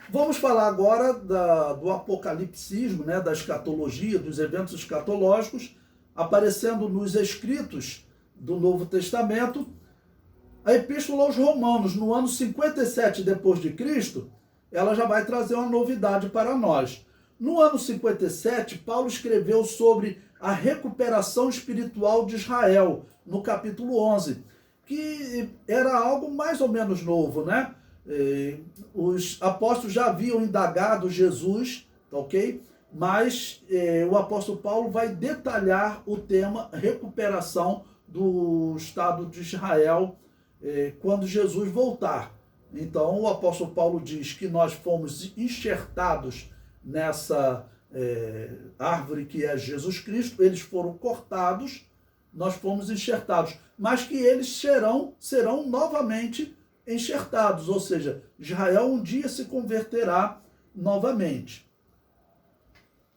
Vamos falar agora do apocalipsismo, né, da escatologia, dos eventos escatológicos, aparecendo nos escritos do Novo Testamento. A Epístola aos Romanos, no ano 57 depois de Cristo, ela já vai trazer uma novidade para nós. No ano 57, Paulo escreveu sobre a recuperação espiritual de Israel, no capítulo 11, que era algo mais ou menos novo, né? Os apóstolos já haviam indagado Jesus, ok? Mas o apóstolo Paulo vai detalhar o tema recuperação do Estado de Israel quando Jesus voltar. Então o apóstolo Paulo diz que nós fomos enxertados nessa árvore que é Jesus Cristo, eles foram cortados, nós fomos enxertados, mas que eles serão novamente enxertados, ou seja, Israel um dia se converterá novamente.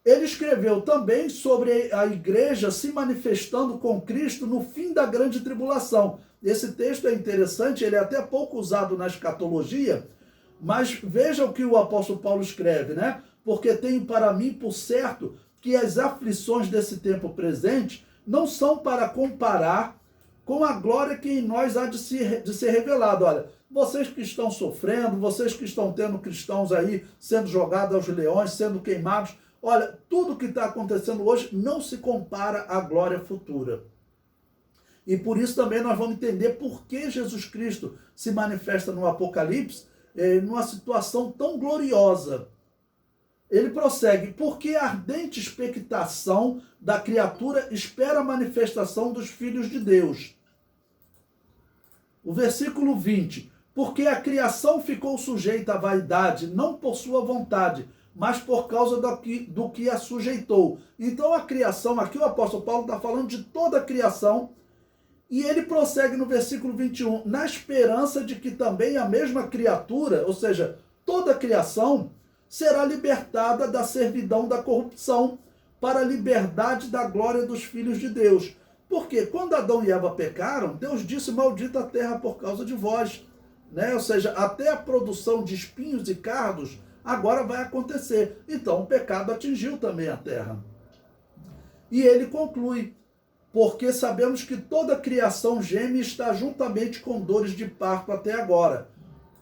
Ele escreveu também sobre a igreja se manifestando com Cristo no fim da grande tribulação. Esse texto é interessante, ele é até pouco usado na escatologia, mas veja o que o apóstolo Paulo escreve, né? Porque tenho para mim por certo que as aflições desse tempo presente não são para comparar com a glória que em nós há de ser revelada. Olha, vocês que estão sofrendo, vocês que estão tendo cristãos aí sendo jogados aos leões, sendo queimados, olha, tudo que está acontecendo hoje não se compara à glória futura. E por isso também nós vamos entender por que Jesus Cristo se manifesta no Apocalipse numa situação tão gloriosa. Ele prossegue, porque a ardente expectação da criatura espera a manifestação dos filhos de Deus. O versículo 20, porque a criação ficou sujeita à vaidade, não por sua vontade, mas por causa do que a sujeitou. Então a criação, aqui o apóstolo Paulo está falando de toda a criação, e ele prossegue no versículo 21, na esperança de que também a mesma criatura, ou seja, toda a criação, será libertada da servidão da corrupção para a liberdade da glória dos filhos de Deus. Porque quando Adão e Eva pecaram, Deus disse, maldita a terra por causa de vós. Né? Ou seja, até a produção de espinhos e cardos agora vai acontecer. Então o pecado atingiu também a terra. E ele conclui, porque sabemos que toda a criação geme e está juntamente com dores de parto até agora.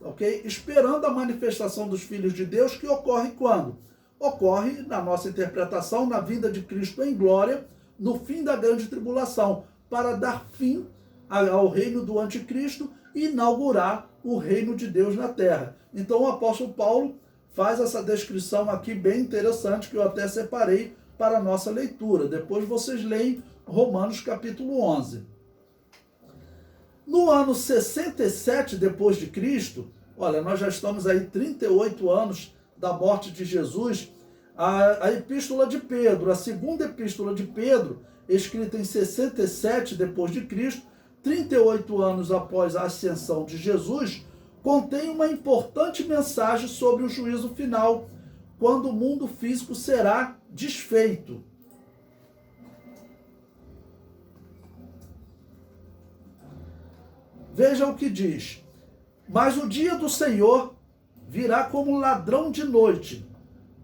Ok? Esperando a manifestação dos filhos de Deus, que ocorre quando? Ocorre, na nossa interpretação, na vinda de Cristo em glória, no fim da grande tribulação, para dar fim ao reino do anticristo e inaugurar o reino de Deus na terra. Então o apóstolo Paulo faz essa descrição aqui bem interessante, que eu até separei para a nossa leitura. Depois vocês leem Romanos capítulo 11. No ano 67 depois de Cristo, olha, nós já estamos aí 38 anos da morte de Jesus, a epístola de Pedro, a segunda epístola de Pedro, escrita em 67 depois de Cristo, 38 anos após a ascensão de Jesus, contém uma importante mensagem sobre o juízo final, quando o mundo físico será desfeito. Veja o que diz. Mas o dia do Senhor virá como um ladrão de noite,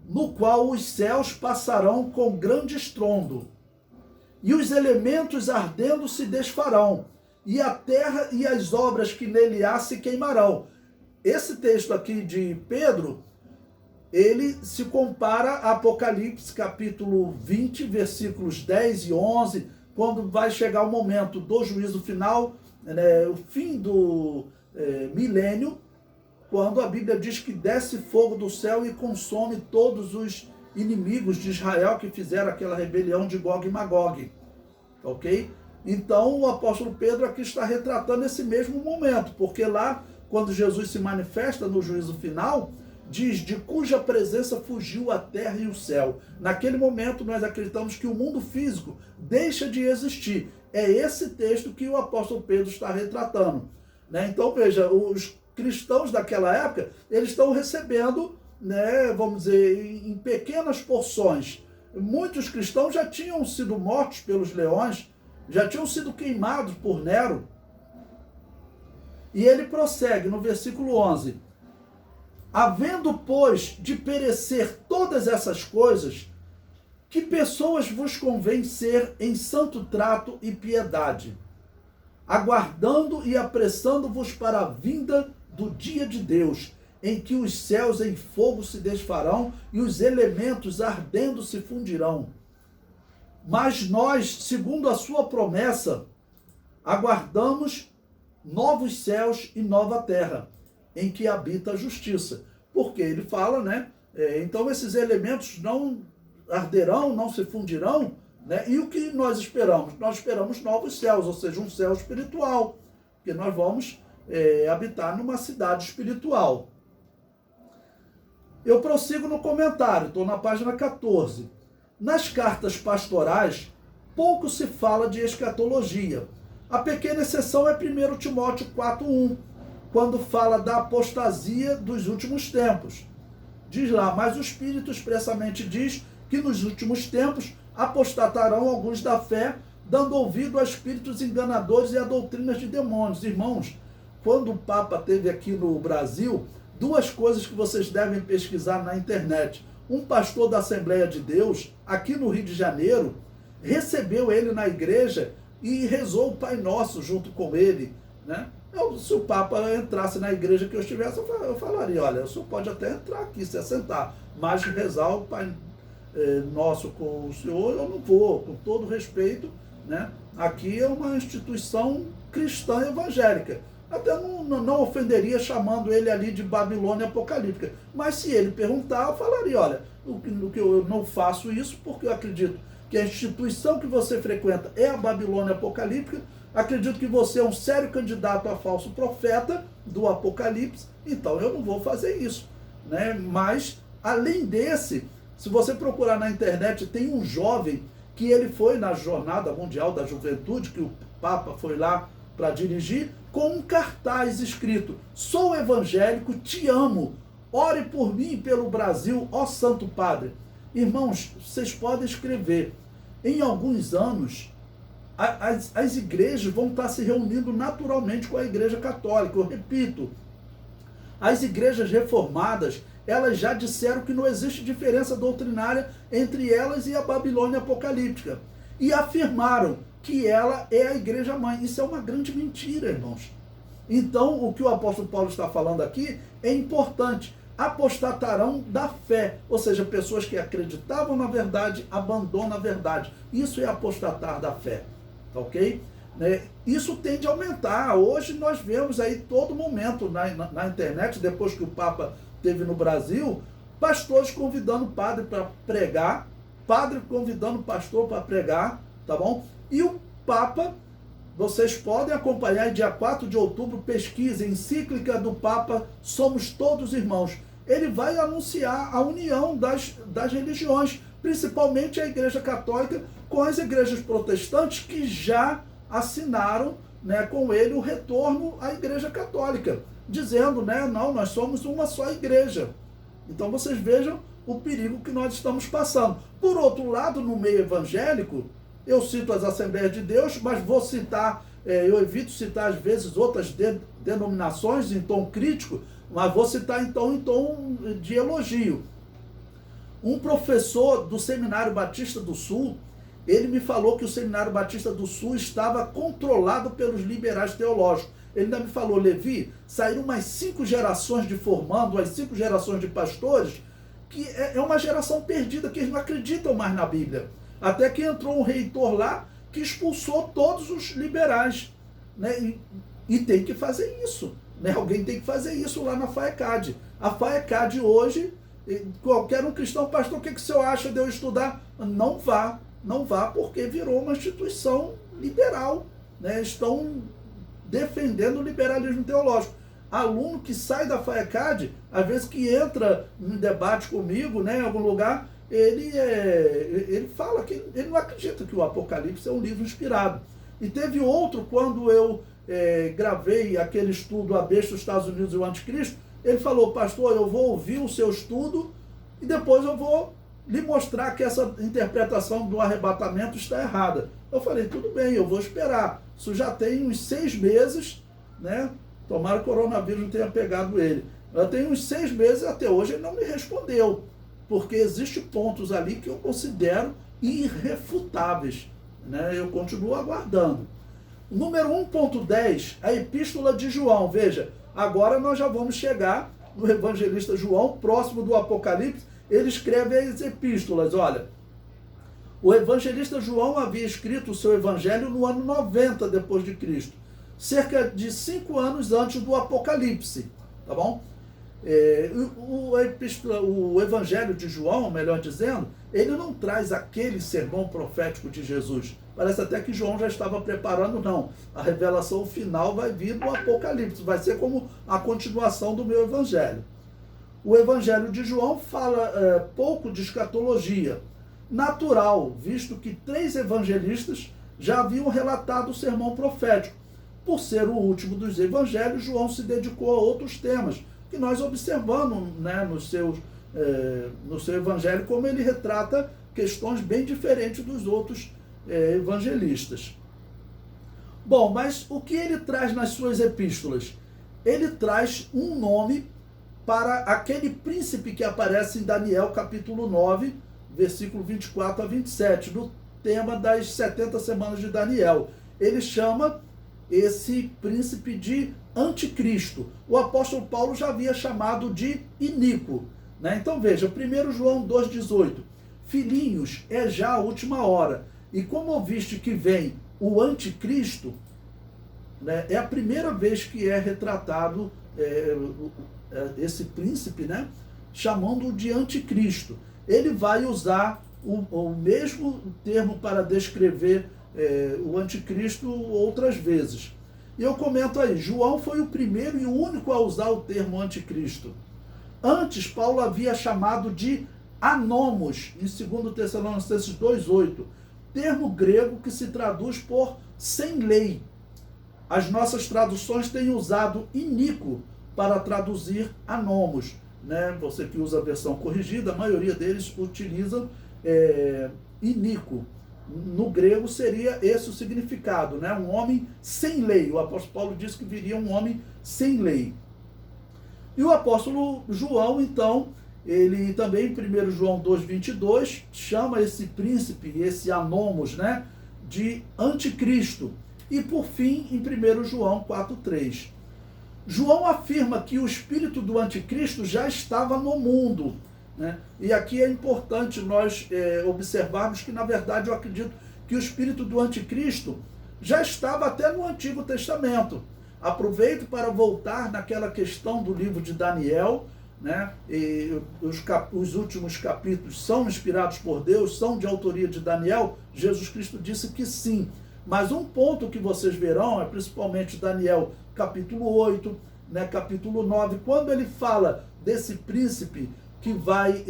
no qual os céus passarão com grande estrondo, e os elementos ardendo se desfarão, e a terra e as obras que nele há se queimarão. Esse texto aqui de Pedro, ele se compara a Apocalipse capítulo 20, versículos 10 e 11, quando vai chegar o momento do juízo final, o fim do milênio, quando a Bíblia diz que desce fogo do céu e consome todos os inimigos de Israel que fizeram aquela rebelião de Gog e Magog. Ok? Então o apóstolo Pedro aqui está retratando esse mesmo momento, porque lá, quando Jesus se manifesta no juízo final, diz, de cuja presença fugiu a terra e o céu. Naquele momento nós acreditamos que o mundo físico deixa de existir. É esse texto que o apóstolo Pedro está retratando. Né? Então veja, os cristãos daquela época, eles estão recebendo, né, vamos dizer, em pequenas porções. Muitos cristãos já tinham sido mortos pelos leões, já tinham sido queimados por Nero. E ele prossegue no versículo 11. Havendo, pois, de perecer todas essas coisas, que pessoas vos convém ser em santo trato e piedade, aguardando e apressando-vos para a vinda do dia de Deus, em que os céus em fogo se desfarão e os elementos ardendo se fundirão. Mas nós, segundo a sua promessa, aguardamos novos céus e nova terra, em que habita a justiça. Porque ele fala, né? Então esses elementos não arderão, não se fundirão, né? E o que nós esperamos? Nós esperamos novos céus, ou seja, um céu espiritual, porque nós vamos habitar numa cidade espiritual. Eu prossigo no comentário, estou na página 14. Nas cartas pastorais, pouco se fala de escatologia. A pequena exceção é 1 Timóteo 4:1, quando fala da apostasia dos últimos tempos. Diz lá, mas o Espírito expressamente diz que nos últimos tempos apostatarão alguns da fé, dando ouvido a espíritos enganadores e a doutrinas de demônios. Irmãos, quando o Papa esteve aqui no Brasil, duas coisas que vocês devem pesquisar na internet. Um pastor da Assembleia de Deus, aqui no Rio de Janeiro, recebeu ele na igreja e rezou o Pai Nosso junto com ele, né? Se o Papa entrasse na igreja que eu estivesse, eu falaria, olha, o senhor pode até entrar aqui, se assentar, mas rezar o Pai Nosso com o senhor, eu não vou, com todo respeito, né? Aqui é uma instituição cristã evangélica. Até não ofenderia chamando ele ali de Babilônia apocalíptica. Mas se ele perguntar, eu falaria, olha, que eu não faço isso porque eu acredito que a instituição que você frequenta é a Babilônia apocalíptica, acredito que você é um sério candidato a falso profeta do Apocalipse, então eu não vou fazer isso, né? Mas, além desse, se você procurar na internet, tem um jovem que ele foi na Jornada Mundial da Juventude, que o Papa foi lá para dirigir, com um cartaz escrito: sou evangélico, te amo, ore por mim e pelo Brasil, ó Santo Padre. Irmãos, vocês podem escrever, em alguns anos, as igrejas vão estar se reunindo naturalmente com a Igreja Católica. Eu repito, as igrejas reformadas, elas já disseram que não existe diferença doutrinária entre elas e a Babilônia apocalíptica. E afirmaram que ela é a igreja mãe. Isso é uma grande mentira, irmãos. Então, o que o apóstolo Paulo está falando aqui é importante. Apostatarão da fé, ou seja, pessoas que acreditavam na verdade, abandonam a verdade. Isso é apostatar da fé, tá ok? Isso tende a aumentar. Hoje nós vemos aí todo momento na internet, depois que o Papa esteve no Brasil, pastores convidando o padre para pregar, padre convidando o pastor para pregar, tá bom? E o Papa, vocês podem acompanhar, dia 4 de outubro, pesquisa, encíclica do Papa, Somos Todos Irmãos. Ele vai anunciar a união das religiões, principalmente a Igreja Católica, com as igrejas protestantes que já assinaram, né, com ele o retorno à Igreja Católica, dizendo, né, não, nós somos uma só igreja. Então vocês vejam o perigo que nós estamos passando. Por outro lado, no meio evangélico, eu cito as Assembleias de Deus, mas vou citar, eu evito citar às vezes outras denominações em tom crítico, mas vou citar então em tom de elogio. Um professor do Seminário Batista do Sul, ele me falou que o Seminário Batista do Sul estava controlado pelos liberais teológicos. Ele ainda me falou, Levi, saíram umas 5 gerações de formando, umas 5 gerações de pastores, que é uma geração perdida, que eles não acreditam mais na Bíblia. Até que entrou um reitor lá que expulsou todos os liberais, né? E tem que fazer isso, né? Alguém tem que fazer isso lá na FAECAD. A FAECAD hoje, qualquer um cristão, pastor, o que o senhor acha de eu estudar? Não vá, porque virou uma instituição liberal, né? Estão defendendo o liberalismo teológico. Aluno que sai da FAECAD, às vezes que entra em debate comigo, né, em algum lugar, ele fala que ele não acredita que o Apocalipse é um livro inspirado. E teve outro, quando eu gravei aquele estudo A Besta, os Estados Unidos e o Anticristo, ele falou, pastor, eu vou ouvir o seu estudo e depois eu vou lhe mostrar que essa interpretação do arrebatamento está errada. Eu falei, tudo bem, eu vou esperar. Isso já tem uns 6 meses, né? Tomara que o coronavírus não tenha pegado ele. Eu tenho uns 6 meses, até hoje ele não me respondeu, porque existem pontos ali que eu considero irrefutáveis, né? Eu continuo aguardando. Número 1.10, a Epístola de João. Veja, agora nós já vamos chegar no evangelista João, próximo do Apocalipse. Ele escreve as epístolas. Olha, o evangelista João havia escrito o seu evangelho no ano 90 depois de Cristo, cerca de 5 anos antes do Apocalipse, tá bom? O evangelho de João, melhor dizendo, ele não traz aquele sermão profético de Jesus. Parece até que João já estava preparando, não. A revelação final vai vir no Apocalipse, vai ser como a continuação do meu evangelho. O evangelho de João fala pouco de escatologia. Natural, visto que 3 evangelistas já haviam relatado o sermão profético. Por ser o último dos evangelhos, João se dedicou a outros temas, que nós observamos, né, no seu evangelho, como ele retrata questões bem diferentes dos outros evangelistas. Bom, mas o que ele traz nas suas epístolas? Ele traz um nome para aquele príncipe que aparece em Daniel capítulo 9, versículo 24 a 27, no tema das 70 semanas de Daniel. Ele chama esse príncipe de Anticristo. O apóstolo Paulo já havia chamado de iníquo, né? Então veja, 1 João 2,18, filhinhos, é já a última hora, e como ouviste que vem o Anticristo, né, é a primeira vez que é retratado esse príncipe, né, chamando-o de Anticristo. Ele vai usar o mesmo termo para descrever o Anticristo outras vezes. E eu comento aí, João foi o primeiro e o único a usar o termo Anticristo. Antes, Paulo havia chamado de anomos, em 2 Tessalonicenses 2,8, termo grego que se traduz por sem lei. As nossas traduções têm usado iníquo para traduzir anomos, né? Você que usa a versão corrigida, a maioria deles utilizam iníquo. No grego seria esse o significado, né? Um homem sem lei. O apóstolo Paulo disse que viria um homem sem lei. E o apóstolo João, então, ele também, em 1 João 2,22, chama esse príncipe, esse anomos, né, de Anticristo. E, por fim, em 1 João 4,3. João afirma que o espírito do Anticristo já estava no mundo, né? E aqui é importante nós observarmos que, na verdade, eu acredito que o espírito do Anticristo já estava até no Antigo Testamento. Aproveito para voltar naquela questão do livro de Daniel, né? E os últimos capítulos são inspirados por Deus, são de autoria de Daniel. Jesus Cristo disse que sim. Mas um ponto que vocês verão é principalmente Daniel capítulo 8, né, capítulo 9, quando ele fala desse príncipe que vai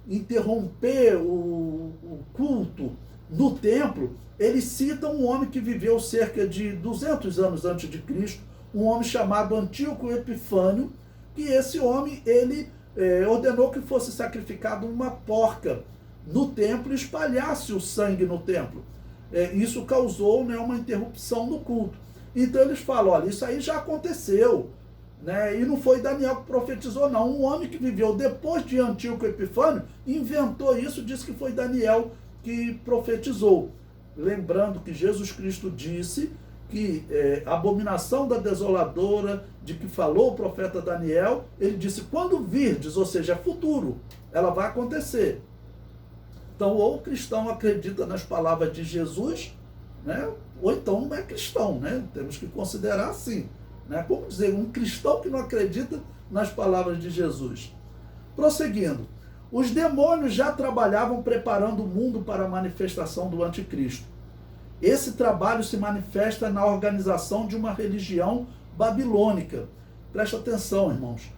interromper o culto no templo, ele cita um homem que viveu cerca de 200 anos antes de Cristo, um homem chamado Antíoco Epifânio, que esse homem ele ordenou que fosse sacrificado uma porca no templo e espalhasse o sangue no templo. Isso causou, né, uma interrupção no culto. Então eles falam, olha, isso aí já aconteceu, né? E não foi Daniel que profetizou, não. Um homem que viveu depois de Antíoco Epifânio inventou isso, disse que foi Daniel que profetizou. Lembrando que Jesus Cristo disse que a abominação da desoladora, de que falou o profeta Daniel, ele disse, quando virdes, ou seja, é futuro, ela vai acontecer. Então, ou o cristão acredita nas palavras de Jesus, né? Ou então não é cristão, né? Temos que considerar assim, né? Como dizer, um cristão que não acredita nas palavras de Jesus. Prosseguindo, os demônios já trabalhavam preparando o mundo para a manifestação do anticristo. Esse trabalho se manifesta na organização de uma religião babilônica. Presta atenção, irmãos.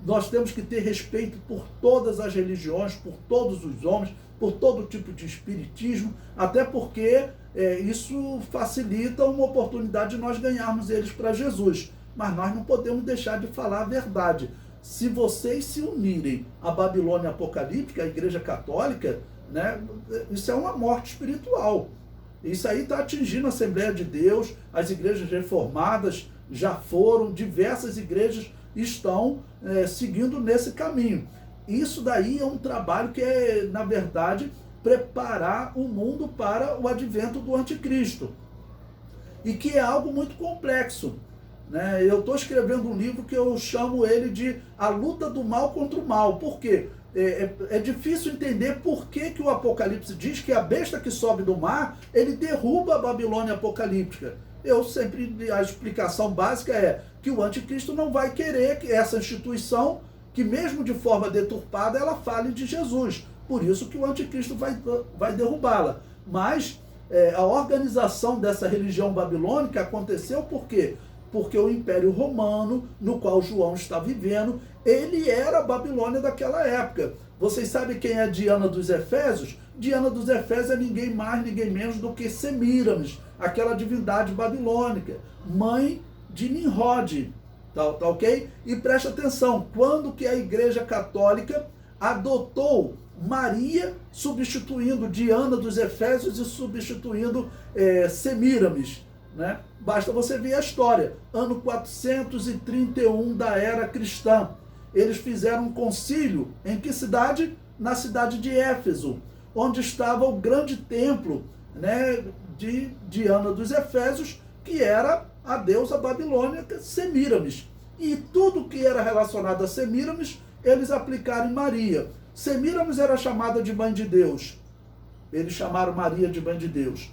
Nós temos que ter respeito por todas as religiões, por todos os homens, por todo tipo de espiritismo, até porque isso facilita uma oportunidade de nós ganharmos eles para Jesus. Mas nós não podemos deixar de falar a verdade. Se vocês se unirem à Babilônia apocalíptica, à Igreja Católica, né, isso é uma morte espiritual. Isso aí está atingindo a Assembleia de Deus, as igrejas reformadas já foram, diversas igrejas estão seguindo nesse caminho. Isso daí é um trabalho que é, na verdade, preparar o mundo para o advento do anticristo. E que é algo muito complexo, né? Eu estou escrevendo um livro que eu chamo ele de A Luta do Mal contra o Mal. Por quê? É difícil entender por que o Apocalipse diz que a besta que sobe do mar, ele derruba a Babilônia apocalíptica. A explicação básica é que o anticristo não vai querer que essa instituição, que mesmo de forma deturpada, ela fale de Jesus. Por isso que o anticristo vai derrubá-la. Mas a organização dessa religião babilônica aconteceu por quê? Porque o Império Romano, no qual João está vivendo, ele era a Babilônia daquela época. Vocês sabem quem é Diana dos Efésios? Diana dos Efésios é ninguém mais, ninguém menos do que Semíramis, aquela divindade babilônica, mãe de Nimrod, tá ok? E preste atenção, quando que a Igreja Católica adotou Maria, substituindo Diana dos Efésios e substituindo Semíramis, né? Basta você ver a história. Ano 431 da era cristã. Eles fizeram um concílio em que cidade? Na cidade de Éfeso, onde estava o grande templo, né, de Diana dos Efésios, que era a deusa babilônica Semíramis. E tudo que era relacionado a Semíramis, eles aplicaram em Maria. Semíramis era chamada de mãe de Deus. Eles chamaram Maria de mãe de Deus.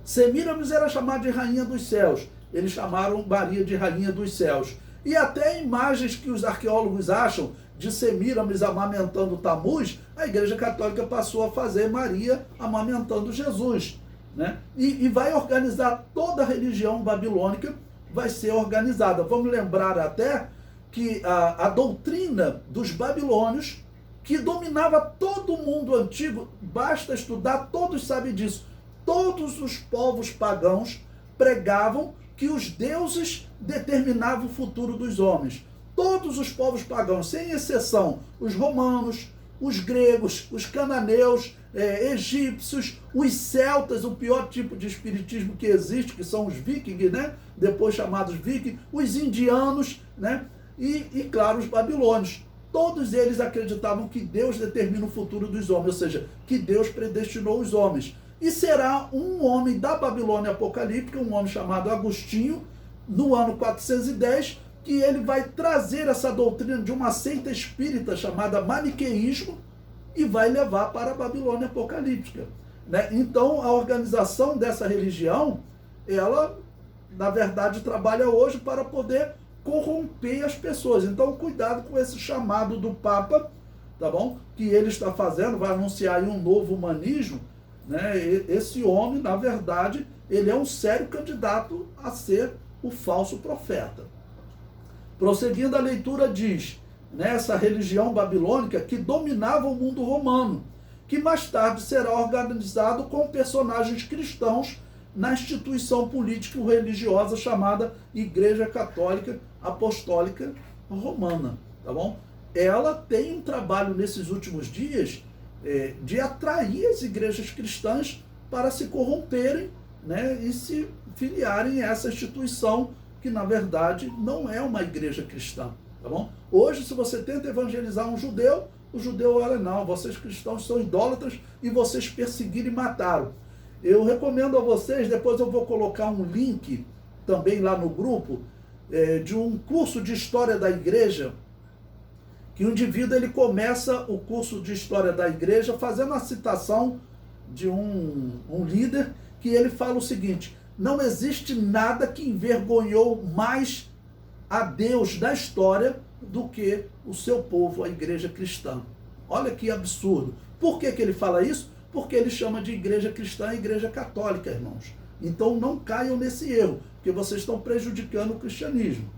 Semíramis era chamada de rainha dos céus. Eles chamaram Maria de rainha dos céus. E até imagens que os arqueólogos acham de Semíramis amamentando Tamuz, a Igreja Católica passou a fazer Maria amamentando Jesus, né? E vai organizar toda a religião babilônica, vai ser organizada. Vamos lembrar até que a doutrina dos babilônios, que dominava todo o mundo antigo, basta estudar, todos sabem disso. Todos os povos pagãos pregavam que os deuses determinavam o futuro dos homens. Todos os povos pagãos, sem exceção, os romanos, os gregos, os cananeus, egípcios, os celtas, o pior tipo de espiritismo que existe, que são os vikings, né? Depois chamados vikings, os indianos, né? E claro, os babilônios. Todos eles acreditavam que Deus determina o futuro dos homens, ou seja, que Deus predestinou os homens. E será um homem da Babilônia apocalíptica, um homem chamado Agostinho, no ano 410, que ele vai trazer essa doutrina de uma seita espírita chamada maniqueísmo e vai levar para a Babilônia apocalíptica, né? Então, a organização dessa religião, ela, na verdade, trabalha hoje para poder corromper as pessoas. Então, cuidado com esse chamado do Papa, tá bom? Que ele está fazendo, vai anunciar aí um novo humanismo, né? Esse homem, na verdade, ele é um sério candidato a ser o falso profeta. Prosseguindo, a leitura diz, nessa religião babilônica que dominava o mundo romano, que mais tarde será organizado com personagens cristãos na instituição político-religiosa chamada Igreja Católica Apostólica Romana, tá bom? Ela tem um trabalho nesses últimos dias de atrair as igrejas cristãs para se corromperem, né, e se filiarem a essa instituição que, na verdade, não é uma igreja cristã, tá bom? Hoje, se você tenta evangelizar um judeu, o judeu olha, não, vocês cristãos são idólatras e vocês perseguiram e mataram. Eu recomendo a vocês, depois eu vou colocar um link também lá no grupo, de um curso de história da igreja, que o indivíduo ele começa o curso de história da igreja fazendo a citação de um líder, que ele fala o seguinte: não existe nada que envergonhou mais a Deus da história do que o seu povo, a igreja cristã. Olha que absurdo. Por que ele fala isso? Porque ele chama de igreja cristã e igreja católica, irmãos. Então não caiam nesse erro, porque vocês estão prejudicando o cristianismo.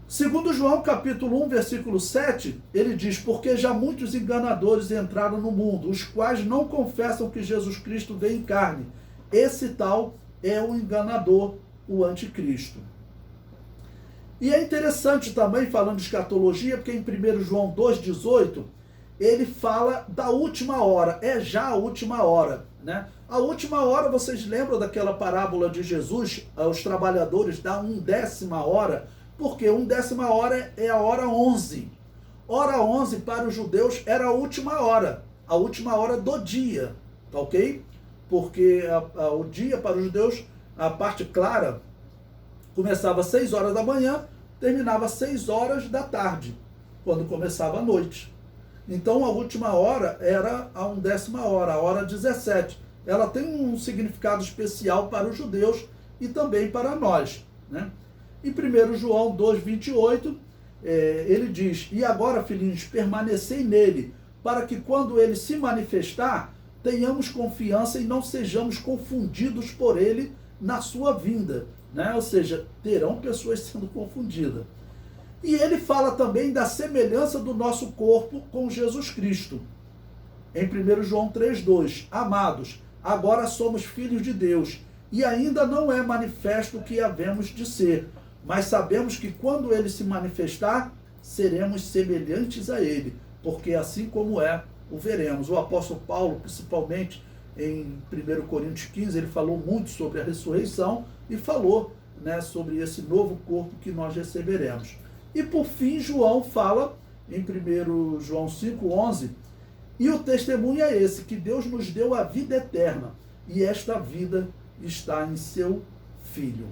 Segundo João, capítulo 1, versículo 7, ele diz: porque já muitos enganadores entraram no mundo, os quais não confessam que Jesus Cristo veio em carne. Esse tal é o enganador, o anticristo. E é interessante também, falando de escatologia, porque em 1 João 2,18, ele fala da última hora, é já a última hora, né? A última hora, vocês lembram daquela parábola de Jesus, aos trabalhadores da 1/10 hora, Porque 1/10 hora é a hora 11. Hora 11 para os judeus era a última hora do dia, tá ok? Porque o dia para os judeus, a parte clara, começava às 6 horas da manhã, terminava às 6 horas da tarde, quando começava a noite. Então a última hora era a 1/10 hora, a hora 17. Ela tem um significado especial para os judeus e também para nós, né? Em 1 João 2,28, ele diz: e agora, filhinhos, permanecei nele, para que quando ele se manifestar, tenhamos confiança e não sejamos confundidos por ele na sua vinda, né? Ou seja, terão pessoas sendo confundidas. E ele fala também da semelhança do nosso corpo com Jesus Cristo. Em 1 João 3,2, amados, agora somos filhos de Deus, e ainda não é manifesto o que havemos de ser, mas sabemos que quando ele se manifestar, seremos semelhantes a ele, porque assim como é, o veremos. O apóstolo Paulo, principalmente em 1 Coríntios 15, ele falou muito sobre a ressurreição e falou, né, sobre esse novo corpo que nós receberemos. E por fim, João fala em 1 João 5,11, e o testemunho é esse, que Deus nos deu a vida eterna, e esta vida está em seu Filho.